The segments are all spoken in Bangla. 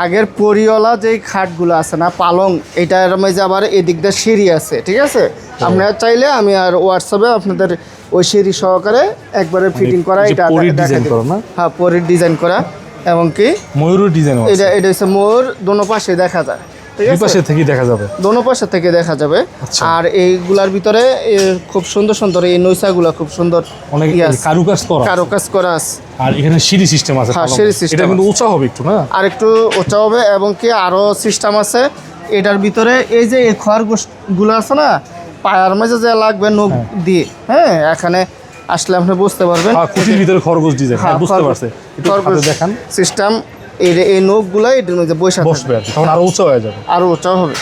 আগের পরিওয়ালা যেই খাটগুলো আছে না পালং, এটার মধ্যে আবার এদিক দিয়ে সিঁড়ি আছে, ঠিক আছে? আপনারা চাইলে আমি আর হোয়াটসঅ্যাপে আপনাদের ওই সিঁড়ি সহকারে একবারে ফিটিং করা এটা ডিজাইন করা না? হ্যাঁ, পরের ডিজাইন করা এবং কি ময়ূরের ডিজাইন আছে। এটা হচ্ছে ময়ূর, দোনো পাশে দেখা যায়, ঠিক দুই আছে? পাশে থেকে দেখা যাবে, দোনো পাশে থেকে দেখা যাবে। আচ্ছা। আর এইগুলার ভিতরে খুব সুন্দর সুন্দর এই নৈশাগুলো খুব সুন্দর, অনেক কারুকাজ করা, কারুকাজ করা আছে। আর এখানে সিঁড়ি সিস্টেম আছে। হ্যাঁ, সিঁড়ি সিস্টেম। এটা কিন্তু উঁচা হবে একটু না? আর একটু উঁচা হবে এবং কি আরো সিস্টেম আছে এটার ভিতরে। এই যে এই খড়গুলো আছে না, পায়ার মাঝে যে লাগবে নখ দিয়ে, হ্যাঁ, এখানে আসলে আপনি বুঝতে পারবেন। খুঁটির ভিতরে খরগোশ ডিজাইন, বুঝতে পারছে। একটু দেখান সিস্টেম। এই নখগুলো এটার মধ্যে বসবে আর কি, তখন আরো উঁচা হয়ে যাবে, আরো উঁচা হবে।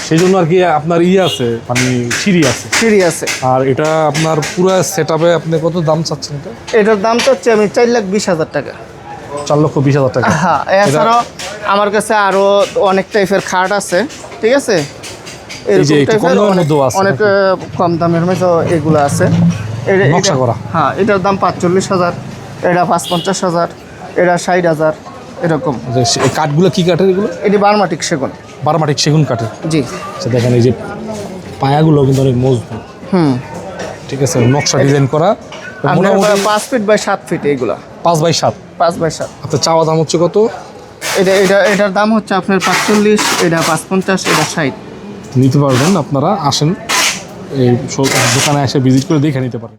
সেই জন্য আর কি আপনার আছে, মানে সিঁড়ি আছে, সিঁড়ি আছে। আর এটা আপনার পুরো সেটআপে আপনি কত দাম চাচ্ছেন? এটার দাম তো হচ্ছে আমি 4,20,000 টাকা। 4,20,000 টাকা। হ্যাঁ, এছাড়াও আমার কাছে আরো অনেক টাইপের খাট আছে, ঠিক আছে? অনেক কম দামের মধ্যে এগুলো আছে। নকশা করা। হ্যাঁ, এটার দাম 45,000, এটা 55,000, এটা 60,000, এরকম। এই কাঠগুলো কি কাঠের এগুলো? এটি বারমাটিক সেগুন। বারমাটিক সেগুন কাঠের। জি। আচ্ছা, দেখেন এই যে পায়াগুলো কিন্তু অনেক মজবুত। ঠিক আছে, নকশা ডিজাইন করা। মোটামুটি 5 ফিট বাই 7 ফিট এইগুলা। 5 বাই 7। 5 বাই 7। আপনার চাওয়া দাম হচ্ছে কত? এটার দাম হচ্ছে আপনার 45, এটা 55, এটা 60। নিতে পারবেন, আপনারা আসেন এই দোকানে এসে ভিজিট করে দেখে নিতে পারেন।